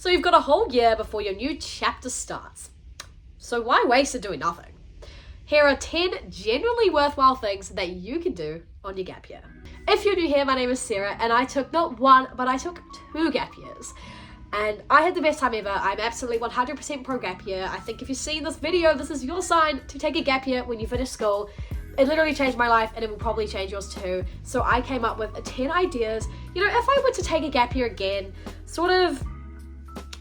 So you've got a whole year before your new chapter starts. So why waste it doing nothing? Here are 10 genuinely worthwhile things that you can do on your gap year. If you're new here, my name is Sarah, and I took not one, but I took 2 gap years. And I had the best time ever. I'm absolutely 100% pro gap year. I think if you've seen this video, this is your sign to take a gap year when you finish school. It literally changed my life, and it will probably change yours too. So I came up with 10 ideas. You know, if I were to take a gap year again, sort of,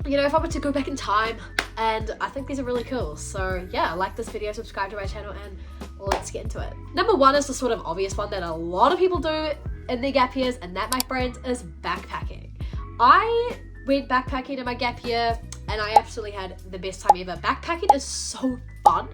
you know, if I were to go back in time, and I think these are really cool. So yeah, like this video, subscribe to my channel, and let's get into it. Number 1 is the sort of obvious one that a lot of people do in their gap years, and that, my friends, is backpacking. I went backpacking in my gap year, and I absolutely had the best time ever. Backpacking is so fun.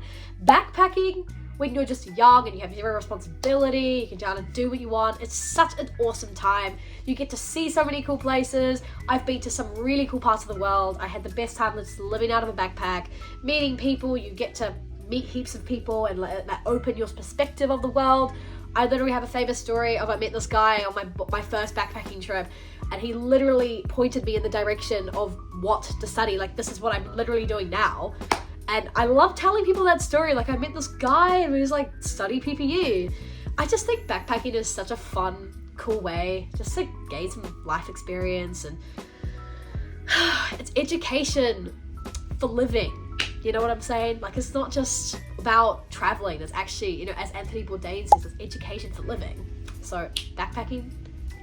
Backpacking when you're just young and you have zero responsibility, you can go out and do what you want. It's such an awesome time. You get to see so many cool places. I've been to some really cool parts of the world. I had the best time just living out of a backpack, meeting people. You get to meet heaps of people and that open your perspective of the world. I literally have a famous story of I met this guy on my first backpacking trip, and he literally pointed me in the direction of what to study. Like, this is what I'm literally doing now. And I love telling people that story. Like, I met this guy and he was like, study PPE. I just think backpacking is such a fun, cool way just to gain some life experience, and it's education for living. You know what I'm saying? Like, it's not just about traveling. It's actually, you know, as Anthony Bourdain says, it's education for living. So backpacking,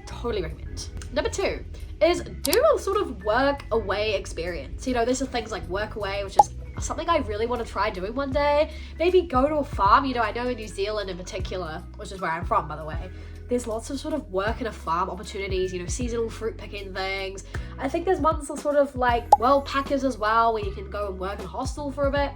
totally recommend. Number 2 is do a sort of work away experience. You know, there's things like work away, which is something I really want to try doing one day. Maybe go to a farm. You know, I know in New Zealand in particular, which is where I'm from, by the way, there's lots of sort of work in a farm opportunities, you know, seasonal fruit picking things. I think there's ones that sort of like, well, packers as well, where you can go and work in a hostel for a bit.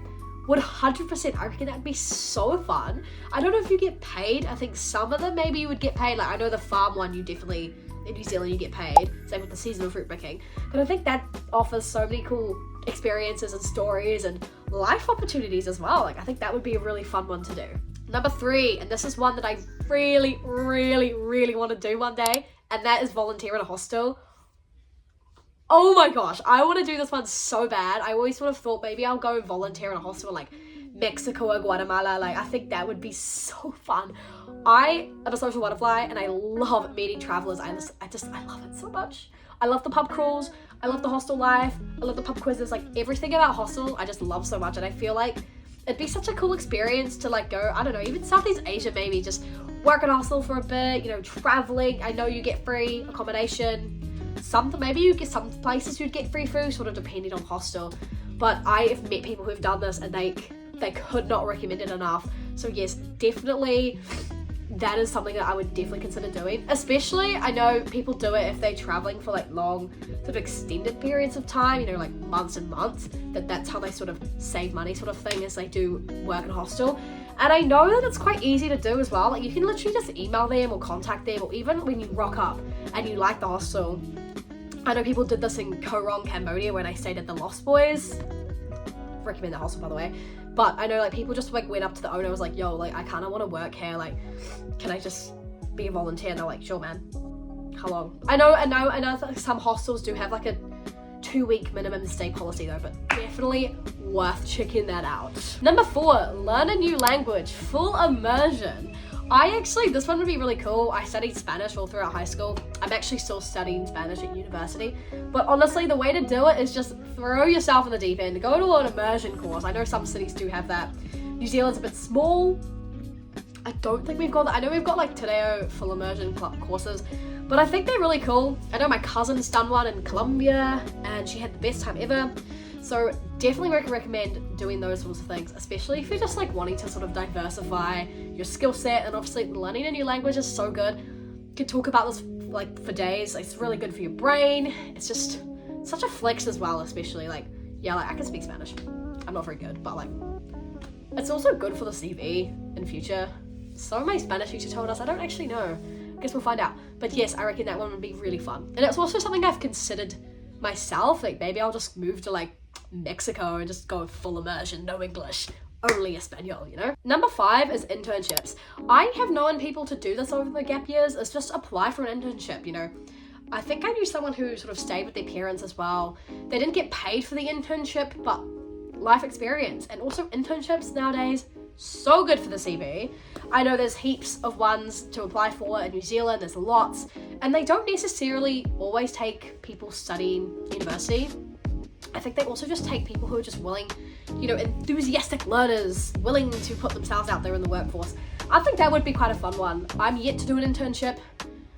100%, I reckon that'd be so fun. I don't know if you get paid. I think some of them maybe you would get paid. Like, I know the farm one, you definitely, in New Zealand, you get paid. Same with the seasonal fruit picking. But I think that offers so many cool experiences and stories and life opportunities as well. Like, I think that would be a really fun one to do. Number 3, and this is one that I really, really, really want to do one day, and that is volunteer in a hostel. Oh my gosh, I want to do this one so bad. I always sort of thought maybe I'll go volunteer in a hostel in like Mexico or Guatemala. Like, I think that would be so fun. I am a social butterfly, and I love meeting travelers. I love it so much. I love the pub crawls. I love the hostel life. I love the pub quizzes. Like, everything about hostel, I just love so much, and I feel like it'd be such a cool experience to like go, I don't know, even Southeast Asia maybe, just work in a hostel for a bit, you know, traveling. I know you get free accommodation. Maybe you get some places you'd get free food, sort of depending on hostel. But I have met people who've done this, and they could not recommend it enough. So yes, definitely that is something that I would definitely consider doing. Especially, I know people do it if they're traveling for like long, sort of extended periods of time, you know, like months and months, that's how they sort of save money sort of thing, is they do work in a hostel. And I know that it's quite easy to do as well. Like, you can literally just email them or contact them, or even when you rock up and you like the hostel. I know people did this in Koh Rong, Cambodia, when I stayed at the Lost Boys. Recommend the hostel, by the way. But I know like people just like went up to the owner and was like, yo, like, I kind of want to work here. Like, can I just be a volunteer? And they're like, sure, man. How long? I know some hostels do have like a 2-week minimum stay policy though, but definitely worth checking that out. Number 4, learn a new language, full immersion. This one would be really cool. I studied Spanish all throughout high school. I'm actually still studying Spanish at university. But honestly, the way to do it is just throw yourself in the deep end. Go to an immersion course. I know some cities do have that. New Zealand's a bit small. I don't think we've got that. I know we've got like Tadeo full immersion courses, but I think they're really cool. I know my cousin's done one in Colombia, and she had the best time ever. So definitely recommend doing those sorts of things, especially if you're just like wanting to sort of diversify your skill set. And obviously learning a new language is so good. You can talk about this like for days. It's really good for your brain. It's just such a flex as well, especially like, yeah, like I can speak Spanish. I'm not very good, but like it's also good for the CV in future. So my Spanish teacher told us. I don't actually know. Guess we'll find out. But yes, I reckon that one would be really fun. And it's also something I've considered myself. Like, maybe I'll just move to like Mexico and just go full immersion, no English, only Espanol, you know? Number 5 is internships. I have known people to do this over the gap years. It's just apply for an internship, you know? I think I knew someone who sort of stayed with their parents as well. They didn't get paid for the internship, but life experience. And also internships nowadays, so good for the CV. I know there's heaps of ones to apply for in New Zealand, there's lots, and they don't necessarily always take people studying university. I think they also just take people who are just willing, enthusiastic learners, willing to put themselves out there in the workforce. I think that would be quite a fun one. I'm yet to do an internship.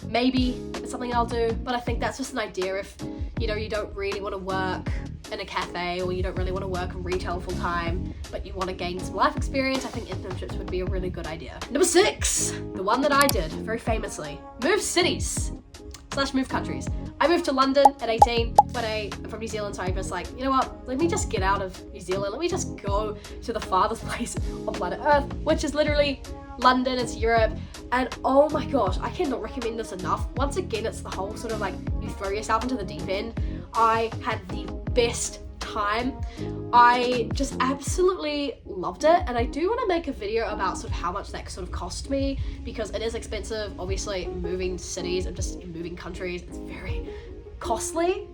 Maybe it's something I'll do, but I think that's just an idea if, you don't really want to work in a cafe, or you don't really want to work in retail full time, but you want to gain some life experience. I think internships would be a really good idea. Number 6, the one that I did very famously, move cities / move countries. I moved to London at 18 when I'm from New Zealand, so I was like, you know what, let me just get out of New Zealand, let me just go to the farthest place on planet Earth, which is literally London. It's Europe, and oh my gosh, I cannot recommend this enough. Once again, it's the whole sort of like, you throw yourself into the deep end. I had the best time. I just absolutely loved it, and I do want to make a video about sort of how much that sort of cost me, because it is expensive. Obviously, moving cities and just moving countries, it's very costly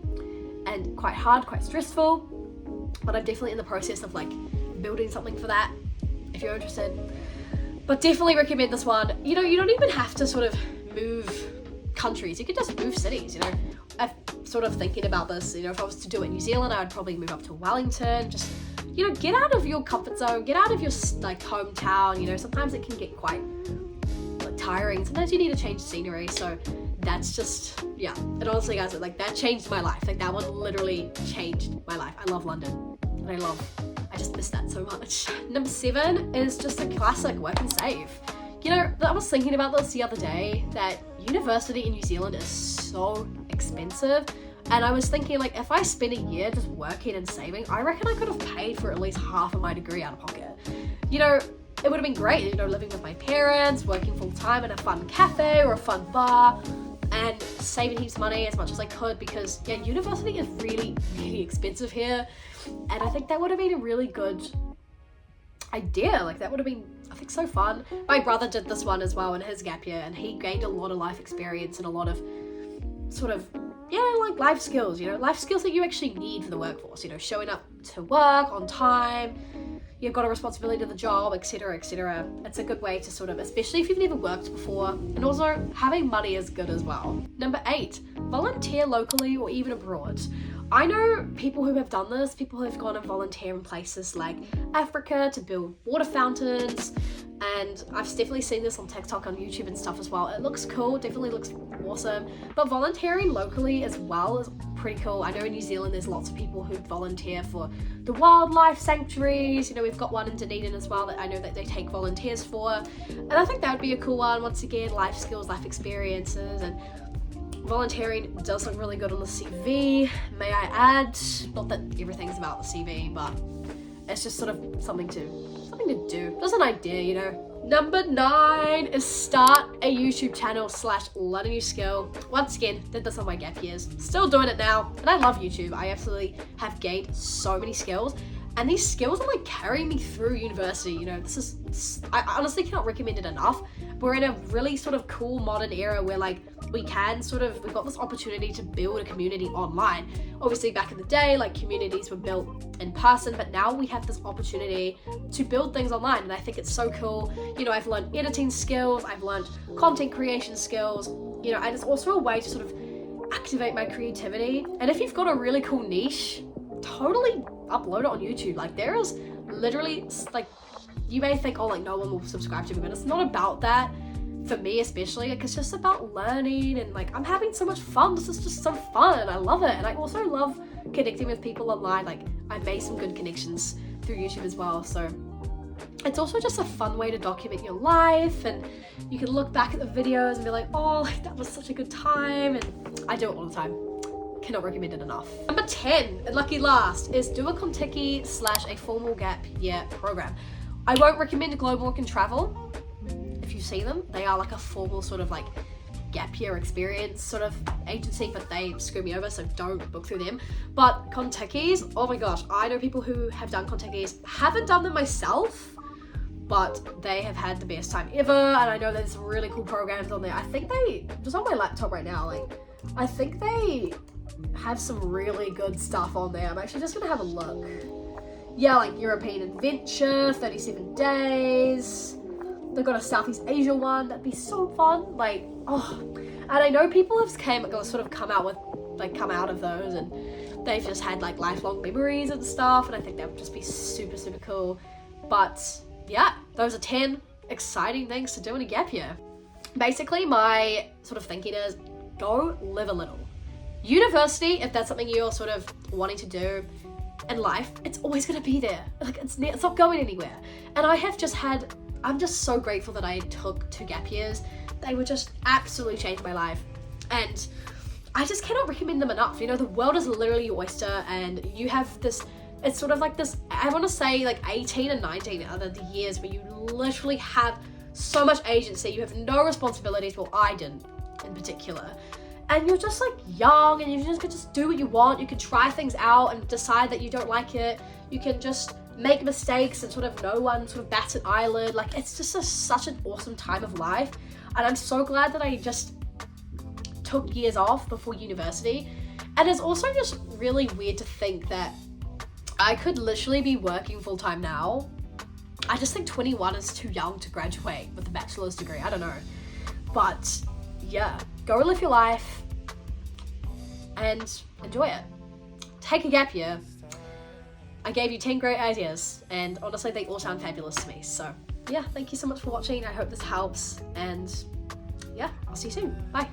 and quite hard, quite stressful, but I'm definitely in the process of like building something for that if you're interested. But definitely recommend this one. You don't even have to sort of move countries, you could just move cities. I'm sort of thinking about this, if I was to do it in New Zealand, I would probably move up to Wellington, just get out of your comfort zone, get out of your like hometown. Sometimes it can get quite tiring, sometimes you need to change scenery. So that's just, and honestly guys, like that changed my life. Like that one literally changed my life. I love London, and I just miss that so much. Number 7 is just a classic, work and save. I was thinking about this the other day, that university in New Zealand is so expensive, and I was thinking, like, if I spent a year just working and saving, I reckon I could have paid for at least half of my degree out of pocket. It would have been great, living with my parents, working full time in a fun cafe or a fun bar, and saving heaps of money as much as I could, because university is really, really expensive here, and I think that would have been a really good idea. Like that would have been, I think, so fun. My brother did this one as well in his gap year, and he gained a lot of life experience and a lot of sort of like life skills, life skills that you actually need for the workforce, showing up to work on time, you've got a responsibility to the job, etc., etc. It's a good way to sort of, especially if you've never worked before, and also having money is good as well. Number 8, volunteer locally or even abroad. I know people who have done this, people who have gone and volunteer in places like Africa to build water fountains, and I've definitely seen this on TikTok, on YouTube and stuff as well. It looks cool, definitely looks awesome, but volunteering locally as well is pretty cool. I know in New Zealand there's lots of people who volunteer for the wildlife sanctuaries. We've got one in Dunedin as well that I know that they take volunteers for, and I think that would be a cool one. Once again, life skills, life experiences, and volunteering does look really good on the CV, may I add. Not that everything's about the CV, but it's just sort of something to do. Just an idea, Number 9 is start a YouTube channel / learn a new skill. Once again, did this on my gap years. Still doing it now, and I love YouTube. I absolutely have gained so many skills, and these skills are like carrying me through university. I honestly cannot recommend it enough. We're in a really sort of cool modern era where like we've got this opportunity to build a community online. Obviously back in the day, like communities were built in person, but now we have this opportunity to build things online, and I think it's so cool. I've learned editing skills, I've learned content creation skills, and it's also a way to sort of activate my creativity. And if you've got a really cool niche, totally upload it on YouTube. Like there is literally, like, you may think, oh, like no one will subscribe to me, but it's not about that. For me especially, like it's just about learning, and like I'm having so much fun. This is just so fun. I love it. And I also love connecting with people online. Like I've made some good connections through YouTube as well, so it's also just a fun way to document your life, and you can look back at the videos and be like, oh, like that was such a good time. And I do it all the time. Cannot recommend it enough. Number 10, and lucky last, is do a Contiki / a formal gap year program. I won't recommend Global Work and Travel. If you see them, they are like a formal sort of like gap year experience sort of agency, but they screw me over, so don't book through them. But Contikis, oh my gosh, I know people who have done Contikis. Haven't done them myself, but they have had the best time ever, and I know there's some really cool programs on there. I think just on my laptop right now, like I think they have some really good stuff on there. I'm actually just gonna have a look. Yeah, like European Adventure, 37 Days. They've got a Southeast Asia one. That'd be so fun. Like, oh. And I know people have come out of those, and they've just had like lifelong memories and stuff, and I think that would just be super, super cool. But yeah, those are 10 exciting things to do in a gap year. Basically, my sort of thinking is go live a little. University, if that's something you're sort of wanting to do in life, it's always going to be there. Like, it's not going anywhere. And I'm just so grateful that I took 2 gap years. They would just absolutely change my life. And I just cannot recommend them enough. You know, the world is literally your oyster, and you have this, it's sort of like this, I want to say like 18 and 19 are the years where you literally have so much agency. You have no responsibilities. Well, I didn't in particular. And you're just like young, and you just can just do what you want. You can try things out and decide that you don't like it. You can just make mistakes and sort of no one sort of bats an eyelid. Like, it's just such an awesome time of life. And I'm so glad that I just took years off before university. And it's also just really weird to think that I could literally be working full time now. I just think 21 is too young to graduate with a bachelor's degree. I don't know. But yeah, go live your life and enjoy it. Take a gap year. I gave you 10 great ideas, and honestly, they all sound fabulous to me. So yeah, thank you so much for watching. I hope this helps, and yeah, I'll see you soon. Bye.